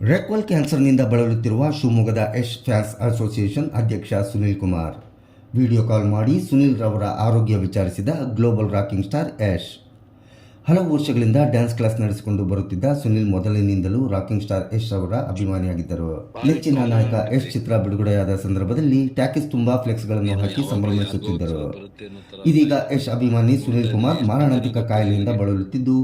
ರೆಕ್ವಲ್ ಕ್ಯಾನ್ಸರ್ನಿಂದ ಬಳಲುತ್ತಿರುವ ಶಿವಮೊಗ್ಗದ ಯಶ್ ಫ್ಯಾನ್ಸ್ ಅಸೋಸಿಯೇಷನ್ ಅಧ್ಯಕ್ಷ ಸುನಿಲ್ ಕುಮಾರ್ ವಿಡಿಯೋ ಕಾಲ್ ಮಾಡಿ ಸುನಿಲ್ ರವರ ಆರೋಗ್ಯ ವಿಚಾರಿಸಿದ ಗ್ಲೋಬಲ್ ರಾಕಿಂಗ್ ಸ್ಟಾರ್ ಯಶ್. ಹಲವು ವರ್ಷಗಳಿಂದ ಡ್ಯಾನ್ಸ್ ಕ್ಲಾಸ್ ನಡೆಸಿಕೊಂಡು ಬರುತ್ತಿದ್ದ ಸುನಿಲ್ ಮೊದಲಿನಿಂದಲೂ ರಾಕಿಂಗ್ ಸ್ಟಾರ್ ಯಶ್ ಅವರ ಅಭಿಮಾನಿಯಾಗಿದ್ದರು. ನೆಚ್ಚಿನ ನಾಯಕ ಯಶ್ ಚಿತ್ರ ಬಿಡುಗಡೆಯಾದ ಸಂದರ್ಭದಲ್ಲಿ ಟ್ಯಾಕಿಸ್ ತುಂಬಾ ಫ್ಲೆಕ್ಸ್ಗಳನ್ನು ಹಾಕಿ ಸಂಭ್ರಮಿಸುತ್ತಿದ್ದರು. ಇದೀಗ ಯಶ್ ಅಭಿಮಾನಿ ಸುನಿಲ್ ಕುಮಾರ್ ಮಾರಣಾಂತಿಕ ಕಾಯಿಲೆಯಿಂದ ಬಳಲುತ್ತಿದ್ದು,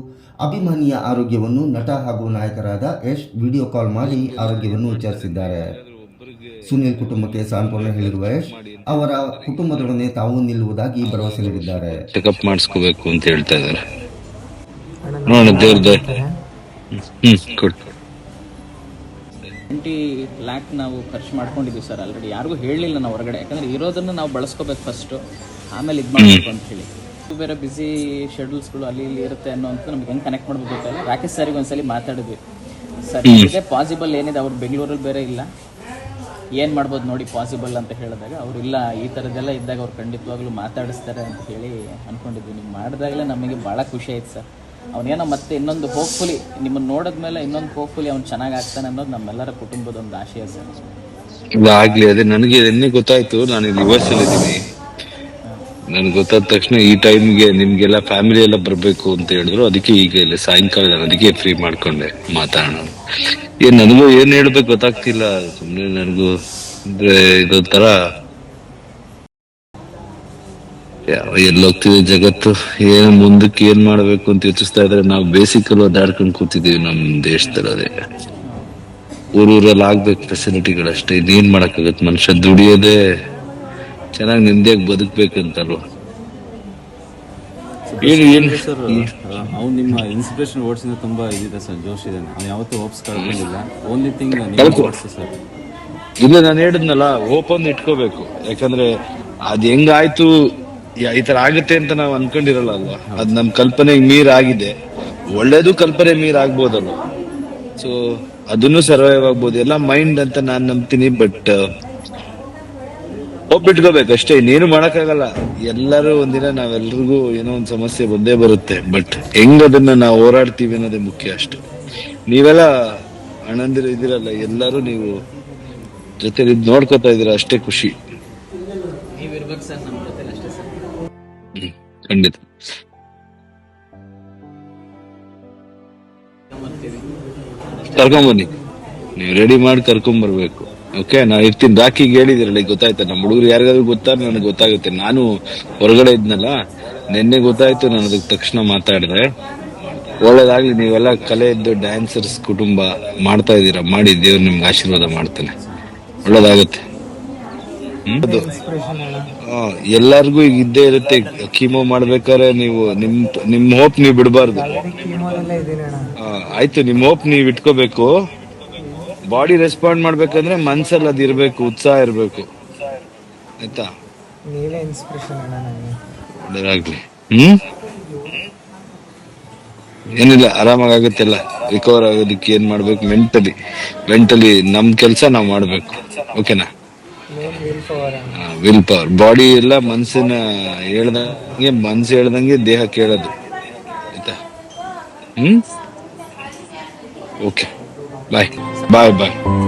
ಅಭಿಮಾನಿಯ ಆರೋಗ್ಯವನ್ನು ನಟ ಹಾಗೂ ನಾಯಕರಾದ ಯಶ್ ವಿಡಿಯೋ ಕಾಲ್ ಮಾಡಿ ಆರೋಗ್ಯವನ್ನು ವಿಚಾರಿಸಿದ್ದಾರೆ. ಸುನಿಲ್ ಕುಟುಂಬಕ್ಕೆ ಸಾಂತ್ವನ ಹೇಳಿರುವ ಯಶ್ ಅವರ ಕುಟುಂಬದೊಡನೆ ತಾವು ನಿಲ್ಲುವುದಾಗಿ ಭರವಸೆ ನೀಡಿದ್ದಾರೆ. ಚೆಕಪ್ ಮಾಡಿಸ್ಕೋಬೇಕು ಅಂತ ಹೇಳ್ತಾ ಇದ್ದಾರೆ. $20 lakh ನಾವು ಖರ್ಚು ಮಾಡ್ಕೊಂಡಿದ್ದೀವಿ ಸರ್. ಆಲ್ರೆಡಿ ಯಾರಿಗೂ ಹೇಳಲಿಲ್ಲ ನಾವು ಹೊರಗಡೆ, ಯಾಕಂದ್ರೆ ಇರೋದನ್ನು ನಾವು ಬಳಸ್ಕೋಬೇಕು ಫಸ್ಟು, ಆಮೇಲೆ ಇದು ಮಾಡಬೇಕು ಅಂತ ಹೇಳಿ. ಬೇರೆ ಬ್ಯುಸಿ ಶೆಡ್ಯೂಲ್ಸ್ಗಳು ಅಲ್ಲಿ ಇಲ್ಲಿ ಇರುತ್ತೆ ಅನ್ನೋಂಥ ನಮ್ಗೆ ಹೆಂಗೆ ಕನೆಕ್ಟ್ ಮಾಡಬೇಕು ಗೊತ್ತಿಲ್ಲ. ರಾಕೇಶ್ ಸರಿಗೆ ಒಂದ್ಸಲಿ ಮಾತಾಡಿದ್ವಿ, ಸರ್ ಇದೆ ಪಾಸಿಬಲ್ ಏನಿದೆ, ಅವ್ರು ಬೆಂಗಳೂರಲ್ಲಿ ಬೇರೆ ಇಲ್ಲ, ಏನು ಮಾಡ್ಬೋದು ನೋಡಿ ಪಾಸಿಬಲ್ ಅಂತ ಹೇಳಿದಾಗ ಅವ್ರು ಇಲ್ಲ, ಈ ಥರದ್ದೆಲ್ಲ ಇದ್ದಾಗ ಅವ್ರು ಖಂಡಿತವಾಗ್ಲೂ ಮಾತಾಡಿಸ್ತಾರೆ ಅಂತ ಹೇಳಿ ಅಂದ್ಕೊಂಡಿದ್ವಿ. ನೀವು ಮಾಡಿದಾಗಲೇ ನಮಗೆ ಭಾಳ ಖುಷಿ ಆಯ್ತು ಸರ್. ಅವನೇನೋ ಮತ್ತೆ ಇನ್ನೊಂದು ಹೋಪ್ಫುಲಿ ನಿಮ್ಮನ್ನು ನೋಡಿದ್ಮೇಲೆ ಇನ್ನೊಂದು ಹೋಪ್ಫುಲಿ ಅವ್ನು ಚೆನ್ನಾಗಿ ಆಗ್ತಾನೆ ಅನ್ನೋದು ನಮ್ಮೆಲ್ಲರ ಕುಟುಂಬದ ಒಂದು ಆಶಯ ಸರ್. ಆಗ್ಲಿ, ಅದೇ ನನಗೆ ಎನ್ನೇ ಗೊತ್ತಾಯ್ತು, ನಾನು ಇಲ್ಲಿ ಯುಎಸ್ ಅಲ್ಲಿ ಇದ್ದೀನಿ. ನನ್ಗೆ ಗೊತ್ತಾದ ತಕ್ಷಣ ಈ ಟೈಮ್ಗೆ ನಿಮ್ಗೆಲ್ಲ ಫ್ಯಾಮಿಲಿ ಎಲ್ಲ ಬರ್ಬೇಕು ಅಂತ ಹೇಳಿದ್ರು. ಅದಕ್ಕೆ ಈಗ ಇಲ್ಲಿ ಸಾಯಂಕಾಲ ನಾನು ಅದಕ್ಕೆ ಫ್ರೀ ಮಾಡ್ಕೊಂಡೆ ಮಾತಾಡೋಣ. ನನಗೂ ಏನ್ ಹೇಳ್ಬೇಕು ಗೊತ್ತಾಗ್ತಿಲ್ಲ. ಸುಮ್ನೆ ನನಗೂ ಅಂದ್ರೆ ಇದೊಂಥರ ಎಲ್ಲೋಗ್ತಿದೆ ಜಗತ್ತು, ಏನ್ ಮುಂದಕ್ಕೆ ಏನ್ ಮಾಡ್ಬೇಕು ಅಂತ ಯೋಚಿಸ್ತಾ ಇದ್ರೆ ನಾವು ಬೇಸಿಕಲ್ ಒದ್ದಾಡ್ಕೊಂಡ್ ಕೂತಿದೀವಿ ನಮ್ ದೇಶದಲ್ಲಿ. ಅದೇ ಊರೂರಲ್ಲಿ ಆಗ್ಬೇಕು ಫೆಸಿಲಿಟಿಗಳಷ್ಟೇ, ಇನ್ನೇನ್ ಮಾಡಕ್ಕಾಗತ್ತೆ. ಮನುಷ್ಯ ದುಡಿಯೋದೇ ಚೆನ್ನಾಗಿ ನಿಮ್ದೇಗ್ ಬದುಕ್ಬೇಕಂತಲ್ವ. ಸರ್ ಅವ್ನು ನಿಮ್ಮ ಇನ್ಸ್ಪಿರೇಷನ್ ವರ್ಡ್ಸ್ ಇಂದ ತುಂಬಾ ಇದಿದೆ ಸರ್, ಜೋಶ್ ಇದೆ. ಅವ್ನು ಯಾವತ್ತೂ ಹೋಪ್ಸ್ ಕಳ್ಕೊಂಡಿಲ್ಲ. ಓನ್ಲಿ ಥಿಂಗ್ ಸರ್, ಇಲ್ಲ ನಾನು ಹೇಳಿದ್ನಲ್ಲ, ಹೋಪ್ ಒಂದು ಇಟ್ಕೋಬೇಕು. ಯಾಕಂದ್ರೆ ಅದ್ ಹೆಂಗಾಯ್ತು, ಈ ತರ ಆಗುತ್ತೆ ಅಂತ ನಾವ್ ಅನ್ಕೊಂಡಿರಲ್ಲ ಅಲ್ವಾ. ಅದ್ ನಮ್ ಕಲ್ಪನೆಗೆ ಮೀರ್ ಆಗಿದೆ. ಒಳ್ಳೇದು ಕಲ್ಪನೆ ಮೀರ್ ಆಗ್ಬೋದಲ್ವ. ಸೊ ಅದನ್ನು ಸರ್ವೈವ್ ಆಗ್ಬೋದು, ಎಲ್ಲ ಮೈಂಡ್ ಅಂತ ನಾನ್ ನಂಬ್ತೀನಿ. ಬಟ್ ಹೋಪ್ ಇಟ್ಕೋಬೇಕು ಅಷ್ಟೇ, ಇನ್ನೇನು ಮಾಡಕ್ಕಾಗಲ್ಲ. ಎಲ್ಲರೂ ಒಂದಿನ ನಾವೆಲ್ರಿಗೂ ಏನೋ ಒಂದ್ ಸಮಸ್ಯೆ ಬಂದೇ ಬರುತ್ತೆ. ಬಟ್ ಹೆಂಗ್ ಅದನ್ನ ನಾವು ಹೋರಾಡ್ತೀವಿ ಅನ್ನೋದೇ ಮುಖ್ಯ ಅಷ್ಟೇ. ನೀವೆಲ್ಲ ಅಣ್ಣಂದಿರು ಇದಿರಲ್ಲ, ಎಲ್ಲರೂ ನೀವು ಜೊತೆ ನೋಡ್ಕೋತಾ ಇದೀರ, ಅಷ್ಟೇ ಖುಷಿ. ಖಂಡಿತ ಕರ್ಕೊಂಬನ್ನಿ, ನೀವು ರೆಡಿ ಮಾಡಿ ಕರ್ಕೊಂಬರ್ಬೇಕು. ಓಕೆ, ನಾ ಇರ್ತೀನಿ. ರಾಕಿಗೆ ಹೇಳಿದಿರಲ್ಲ, ಈಗ ಗೊತ್ತಾಯ್ತಾ? ನಮ್ಮ ಹುಡುಗರು ಯಾರಿಗಾದ್ರೂ ಗೊತ್ತಾ ನನಗೆ ಗೊತ್ತಾಗುತ್ತೆ. ನಾನು ಹೊರಗಡೆ ಇದ್ನಲ್ಲ, ನಿನ್ನೆ ಗೊತ್ತಾಯ್ತು. ನಾನು ಅದಕ್ಕೆ ತಕ್ಷಣ ಮಾತಾಡಿದೆ. ಒಳ್ಳೇದಾಗ್ಲಿ, ನೀವೆಲ್ಲ ಕಲೆ ಇದ್ದು ಡ್ಯಾನ್ಸರ್ಸ್ ಕುಟುಂಬ ಮಾಡ್ತಾ ಇದೀರಾ, ಮಾಡಿ ದೇವ್ರು ನಿಮ್ಗೆ ಆಶೀರ್ವಾದ ಮಾಡ್ತಾನೆ, ಒಳ್ಳೇದಾಗುತ್ತೆ. ಎಲ್ಲಾರ್ಗು ಈಗ ಇದ್ದೇ ಇರುತ್ತೆ. ಕೀಮೋ ಮಾಡ್ಬೇಕಾದ್ರೆ ನೀವು ನಿಮ್ ಹೋಪ್ ನೀವು ಬಿಡಬಾರ್ದು. ಆಯ್ತು, ನಿಮ್ ಹೋಪ್ ನೀವ್ ಇಟ್ಕೋಬೇಕು. ಬಾಡಿ ರೆಸ್ಪಾಂಡ್ ಮಾಡ್ಬೇಕಂದ್ರೆ ಮನ್ಸಲ್ಲಿ ಅದ್ ಇರ್ಬೇಕು, ಉತ್ಸಾಹ ಇರ್ಬೇಕು. ಆಯ್ತಾ? ಒಳ್ಳೇದಾಗ್ಲಿ. ಏನಿಲ್ಲ, ಆರಾಮಾಗತ್ತೆಲ್ಲ. ರಿಕವರ್ ಆಗೋದಕ್ಕೆ ಏನ್ ಮಾಡ್ಬೇಕು, ಮೆಂಟಲಿ ನಮ್ ಕೆಲ್ಸ ನಾವ್ ಮಾಡ್ಬೇಕು. ಓಕೆನಾ? Will power. ಬಾಡಿ ಎಲ್ಲ ಮನ್ಸಿನ ಹೇಳ್ದಂಗೆ, ಮನ್ಸು ಹೇಳ್ದಂಗೆ ದೇಹ ಕೇಳೋದು. ಆಯ್ತಾ? ಓಕೆ, ಬಾಯ್ ಬಾಯ್ ಬಾಯ್.